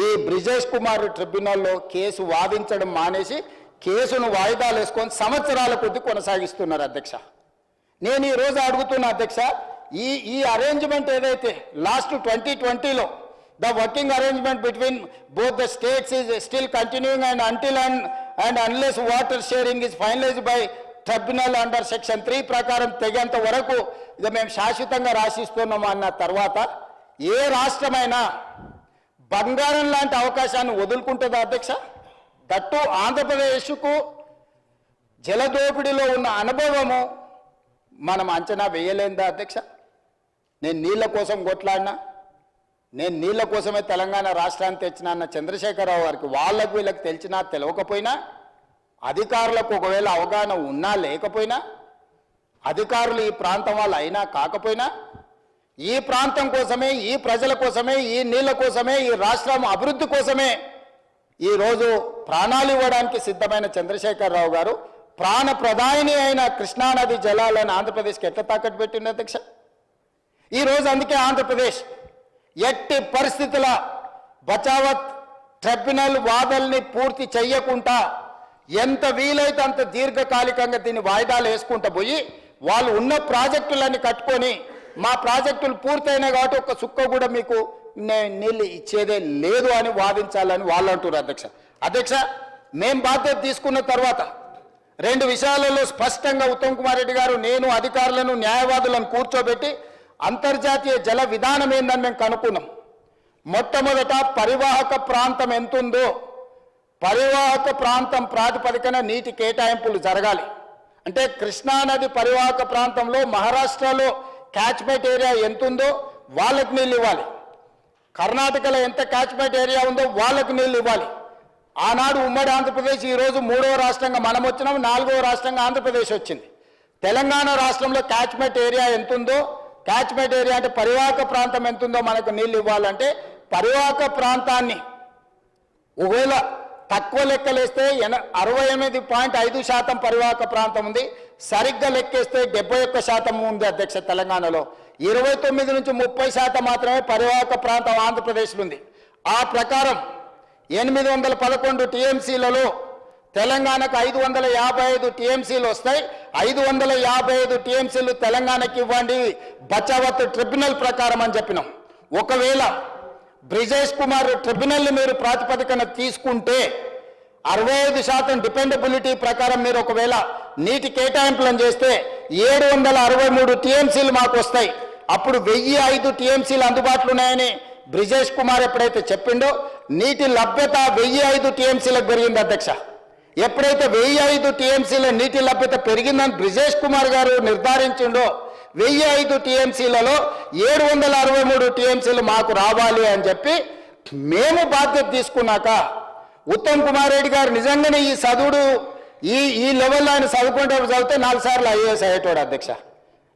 ఈ బ్రిజేష్ కుమార్ ట్రిబ్యునల్లో కేసు వాదించడం మానేసి కేసును వాయిదాలు వేసుకొని సంవత్సరాల కొద్ది కొనసాగిస్తున్నారు అధ్యక్ష. నేను ఈరోజు అడుగుతున్నా అధ్యక్ష, ఈ అరేంజ్మెంట్ ఏదైతే లాస్ట్ 2020లో the working arrangement between both the states is still continuing and until and unless water sharing is finalised by tribunal under section 3 ప్రకారం తెగేంత వరకు ఇది మేము శాశ్వతంగా రాసిస్తున్నాము అన్న తర్వాత ఏ రాష్ట్రమైనా బంగారం లాంటి అవకాశాన్ని వదులుకుంటుందా అధ్యక్ష? దట్టు ఆంధ్రప్రదేశ్కు జలదోపిడిలో ఉన్న అనుభవము మనం అంచనా వేయలేదా అధ్యక్ష? నేను నీళ్ళ కోసం కొట్లాడినా, నేను నీళ్ళ కోసమే తెలంగాణ రాష్ట్రాన్ని తెచ్చినా అన్న చంద్రశేఖరరావు గారికి వాళ్ళకు వీళ్ళకి తెలిసినా తెలియకపోయినా, అధికారులకు ఒకవేళ అవగాహన ఉన్నా లేకపోయినా, అధికారులు ఈ ప్రాంతం వాళ్ళు అయినా కాకపోయినా, ఈ ప్రాంతం కోసమే, ఈ ప్రజల కోసమే, ఈ నీళ్ళ కోసమే, ఈ రాష్ట్రం అభివృద్ధి కోసమే ఈరోజు ప్రాణాలు ఇవ్వడానికి సిద్ధమైన చంద్రశేఖరరావు గారు ప్రాణ ప్రధాని అయిన కృష్ణానది జలాలను ఆంధ్రప్రదేశ్కి ఎట్లా తాకట్టు పెట్టింది అధ్యక్ష? ఈరోజు అందుకే ఆంధ్రప్రదేశ్ ఎట్టి పరిస్థితుల బచావత్ ట్రిబ్యునల్ వాదనల్ని పూర్తి చెయ్యకుండా ఎంత వీలైతే అంత దీర్ఘకాలికంగా దీన్ని వాయిదాలు వేసుకుంటూ పోయి వాళ్ళు ఉన్న ప్రాజెక్టులన్నీ కట్టుకొని మా ప్రాజెక్టులు పూర్తయినాయి కాబట్టి ఒక్క సుక్క కూడా మీకు నీళ్ళు ఇచ్చేదే లేదు అని వాదించాలని వాళ్ళు అంటున్నారు అధ్యక్ష. అధ్యక్ష, మేం బాధ్యత తీసుకున్న తర్వాత 2 విషయాలలో స్పష్టంగా ఉత్తమ్ కుమార్ రెడ్డి గారు, నేను అధికారులను న్యాయవాదులను కూర్చోబెట్టి అంతర్జాతీయ జల విధానం ఏందని మేము కనుక్కున్నాం. మొట్టమొదట పరివాహక ప్రాంతం ఎంతుందో పరివాహక ప్రాంతం ప్రాతిపదికన నీటి కేటాయింపులు జరగాలి. అంటే కృష్ణానది పరివాహక ప్రాంతంలో మహారాష్ట్రలో క్యాచ్మెంట్ ఏరియా ఎంతుందో వాళ్ళకి నీళ్ళు ఇవ్వాలి, కర్ణాటకలో ఎంత క్యాచ్మెంట్ ఏరియా ఉందో వాళ్ళకి నీళ్ళు ఇవ్వాలి. ఆనాడు ఉమ్మడి ఆంధ్రప్రదేశ్ ఈరోజు 3వ రాష్ట్రంగా మనం వచ్చినాం, 4వ రాష్ట్రంగా ఆంధ్రప్రదేశ్ వచ్చింది. తెలంగాణ రాష్ట్రంలో క్యాచ్మెంట్ ఏరియా ఎంతుందో, క్యాచ్మెంట్ ఏరియా అంటే పరివాహక ప్రాంతం ఎంతుందో మనకు నీళ్ళు ఇవ్వాలంటే పరివాహక ప్రాంతాన్ని ఒకవేళ తక్కువ లెక్కలేస్తే 68.5% పరివాహక ప్రాంతం ఉంది, సరిగ్గా లెక్కేస్తే 71% ఉంది అధ్యక్ష. తెలంగాణలో 29 నుంచి 30% మాత్రమే పరివాహక ప్రాంతం ఆంధ్రప్రదేశ్లో ఉంది. ఆ ప్రకారం 811 టీఎంసీలలో తెలంగాణకు 555 టీఎంసీలు వస్తాయి. 555 టీఎంసీలు తెలంగాణకి ఇవ్వండి బచావత్ ట్రిబ్యునల్ ప్రకారం అని చెప్పినాం. ఒకవేళ బ్రిజేష్ కుమార్ ట్రిబ్యునల్ని మీరు ప్రాతిపదికన తీసుకుంటే 65% డిపెండబిలిటీ ప్రకారం మీరు ఒకవేళ నీటి కేటాయింపులను చేస్తే 763 టీఎంసీలు మాకు వస్తాయి. అప్పుడు 1005 టీఎంసీలు అందుబాటులో ఉన్నాయని బ్రిజేష్ కుమార్ ఎప్పుడైతే చెప్పిండో నీటి లభ్యత 1005 టీఎంసీలకు పెరిగింది అధ్యక్ష. ఎప్పుడైతే 1005 టీఎంసీల నీటి లభ్యత పెరిగిందని బ్రిజేష్ కుమార్ గారు నిర్ధారించిండో 1005 టీఎంసీలలో 763 టీఎంసీలు మాకు రావాలి అని చెప్పి మేము బాధ్యత తీసుకున్నాక ఉత్తమ్ కుమార్ రెడ్డి గారు నిజంగానే ఈ చదువుడు ఈ లెవెల్లో ఆయన చదువుకుంటే చదివితే 4 సార్లు ఐఏఎస్ అయ్యేటోడు అధ్యక్ష.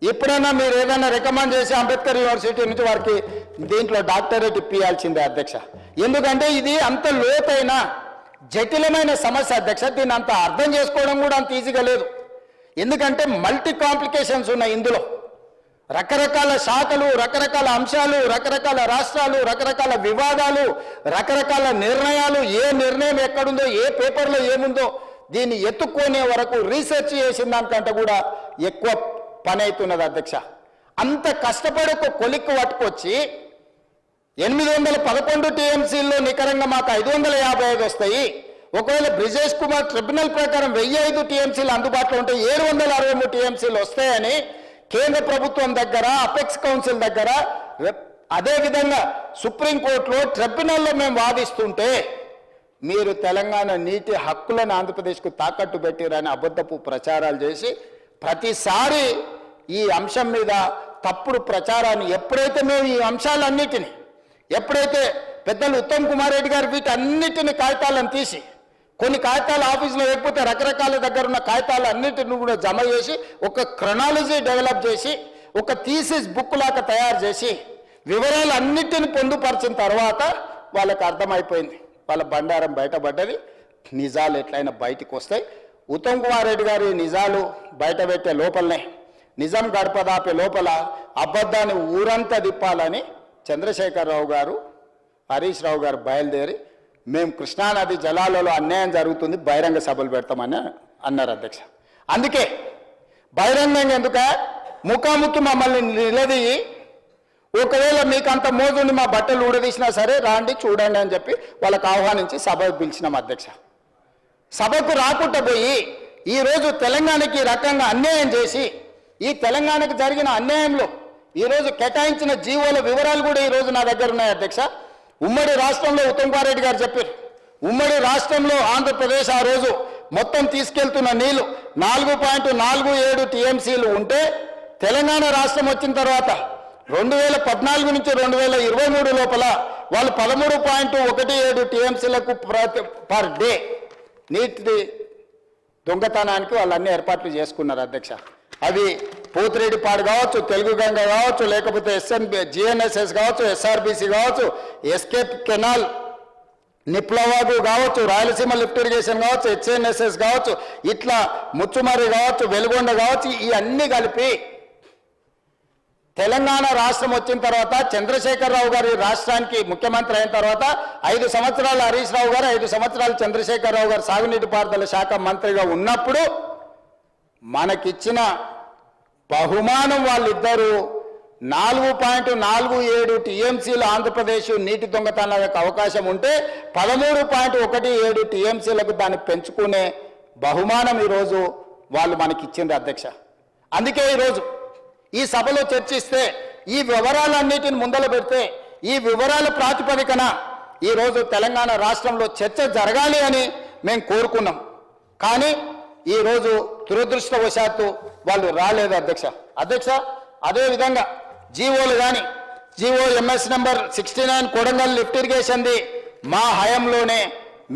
ఇప్పుడైనా మీరు ఏదైనా రికమెండ్ చేసి అంబేద్కర్ యూనివర్సిటీ నుంచి వారికి దీంట్లో డాక్టరేట్ ఇప్పించాల్సిందే అధ్యక్ష. ఎందుకంటే ఇది అంత లోతైన జటిలమైన సమస్య అధ్యక్ష. దీన్ని అంత అర్థం చేసుకోవడం కూడా అంత ఈజీగా లేదు. ఎందుకంటే మల్టీ కాంప్లికేషన్స్ ఉన్నాయి ఇందులో. రకరకాల శాఖలు, రకరకాల అంశాలు, రకరకాల రాష్ట్రాలు, రకరకాల వివాదాలు, రకరకాల నిర్ణయాలు, ఏ నిర్ణయం ఎక్కడుందో, ఏ పేపర్లో ఏముందో దీన్ని ఎత్తుక్కునే వరకు రీసెర్చ్ చేసిన దానికంటే కూడా ఎక్కువ పని అవుతున్నది అధ్యక్ష. అంత కష్టపడి ఒక కొలిక్కు పట్టుకొచ్చి 811 టీఎంసీల్లో నికరంగా మాకు 555 వస్తాయి. ఒకవేళ బ్రిజేష్ కుమార్ ట్రిబ్యునల్ ప్రకారం 1005 టీఎంసీలు అందుబాటులో ఉంటే 763 టీఎంసీలు వస్తాయని కేంద్ర ప్రభుత్వం దగ్గర, అపెక్స్ కౌన్సిల్ దగ్గర, అదేవిధంగా సుప్రీంకోర్టులో ట్రిబ్యునల్లో మేము వాదిస్తుంటే మీరు తెలంగాణ నీటి హక్కులను ఆంధ్రప్రదేశ్కు తాకట్టు పెట్టిరని అబద్ధపు ప్రచారాలు చేసి ప్రతిసారి ఈ అంశం మీద తప్పుడు ప్రచారాన్ని ఎప్పుడైతే మేము ఈ అంశాలన్నిటినీ ఎప్పుడైతే పెద్దలు ఉత్తమ్ కుమార్ రెడ్డి గారు వీటన్నిటిని కాగితాలను తీసి కొన్ని కాగితాలు ఆఫీసులో లేకపోతే రకరకాల దగ్గర ఉన్న కాగితాలు అన్నింటిని కూడా జమ చేసి ఒక క్రొనాలజీ డెవలప్ చేసి ఒక థీసిస్ బుక్ లాగా తయారు చేసి వివరాలు అన్నిటిని పొందుపరిచిన తర్వాత వాళ్ళకి అర్థమైపోయింది, వాళ్ళ బండారం బయటపడ్డది, నిజాలు ఎట్లయినా బయటికి వస్తాయి. ఉత్తమ్ కుమార్ రెడ్డి గారి నిజాలు బయట పెట్టే లోపలనే, నిజం గడపదాపే లోపల అబద్ధాన్ని ఊరంతా దిప్పాలని చంద్రశేఖరరావు గారు హరీష్ రావు గారు బయలుదేరి మేము కృష్ణానది జలాలలో అన్యాయం జరుగుతుంది బహిరంగ సభలు పెడతామని అన్నారు అధ్యక్ష. అందుకే బహిరంగంగా ఎందుక ముఖాముఖి మమ్మల్ని నిలదీయి ఒకవేళ మీకు అంత మోజుండి మా బట్టలు ఊడదీసినా సరే రాండి చూడండి అని చెప్పి వాళ్ళకు ఆహ్వానించి సభకు పిలిచినాం అధ్యక్ష. సభకు రాకుండా పోయి ఈరోజు తెలంగాణకి ఈ రకంగా అన్యాయం చేసి ఈ తెలంగాణకు జరిగిన అన్యాయంలో ఈరోజు కేటాయించిన జీవోల వివరాలు కూడా ఈరోజు నా దగ్గర ఉన్నాయి అధ్యక్ష. ఉమ్మడి రాష్ట్రంలో ఉత్తమ్ కుమార్ రెడ్డి గారు చెప్పారు, ఉమ్మడి రాష్ట్రంలో ఆంధ్రప్రదేశ్ ఆ రోజు మొత్తం తీసుకెళ్తున్న నీళ్లు 4.47 టీఎంసీలు ఉంటే తెలంగాణ రాష్ట్రం వచ్చిన తర్వాత 2014 నుంచి 2023 లోపల వాళ్ళు 13.17 టీఎంసీలకు పర్ డే నీటి దొంగతనానికి వాళ్ళు అన్ని ఏర్పాట్లు చేసుకున్నారు అధ్యక్ష. అవి పోతిరెడ్డిపాడు కావచ్చు, తెలుగు గంగ కావచ్చు, లేకపోతే జిఎన్ఎస్ఎస్ కావచ్చు, ఎస్ఆర్బిసి కావచ్చు, ఎస్కేప్ కెనాల్ నిప్లవాగు కావచ్చు, రాయలసీమ లిఫ్ట్ ఇరిగేషన్ కావచ్చు, హెచ్ఎన్ఎస్ఎస్ కావచ్చు, ఇట్లా ముచ్చుమర్రి కావచ్చు, వెలుగొండ కావచ్చు, ఈ అన్ని కలిపి తెలంగాణ రాష్ట్రం వచ్చిన తర్వాత చంద్రశేఖరరావు గారి రాష్ట్రానికి ముఖ్యమంత్రి అయిన తర్వాత 5 సంవత్సరాలు హరీష్ రావు గారు, 5 సంవత్సరాలు చంద్రశేఖరరావు గారు సాగునీటి పారుదల శాఖ మంత్రిగా ఉన్నప్పుడు మనకిచ్చిన బహుమానం వాళ్ళిద్దరూ 4.47 టీఎంసీలు ఆంధ్రప్రదేశ్ నీటి దొంగతనాలకు అవకాశం ఉంటే 13.17 టీఎంసీలకు దాన్ని పెంచుకునే బహుమానం ఈరోజు వాళ్ళు మనకిచ్చింది అధ్యక్ష. అందుకే ఈరోజు ఈ సభలో చర్చిస్తే ఈ వివరాలన్నిటిని ముందల పెడితే ఈ వివరాల ప్రాతిపదికన ఈరోజు తెలంగాణ రాష్ట్రంలో చర్చ జరగాలి అని మేము కోరుకున్నాం. కానీ ఈరోజు దురదృష్టవశాత్తు వాళ్ళు రాలేదు అధ్యక్ష. అదేవిధంగా జీవోలు కానీ GO MS number 69 Kodangal lift ఇరిగేషన్ది మా హయాంలోనే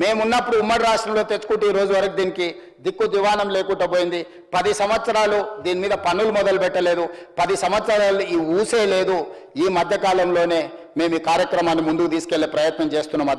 మేమున్నప్పుడు ఉమ్మడి రాష్ట్రంలో తెచ్చుకుంటే ఈ రోజు వరకు దీనికి దిక్కు దివానం లేకుండా పోయింది. 10 సంవత్సరాలు దీని మీద పన్నులు మొదలు పెట్టలేదు, 10 సంవత్సరాలు ఈ ఊసే లేదు. ఈ మధ్యకాలంలోనే మేము ఈ కార్యక్రమాన్ని ముందుకు తీసుకెళ్లే ప్రయత్నం చేస్తున్నాం.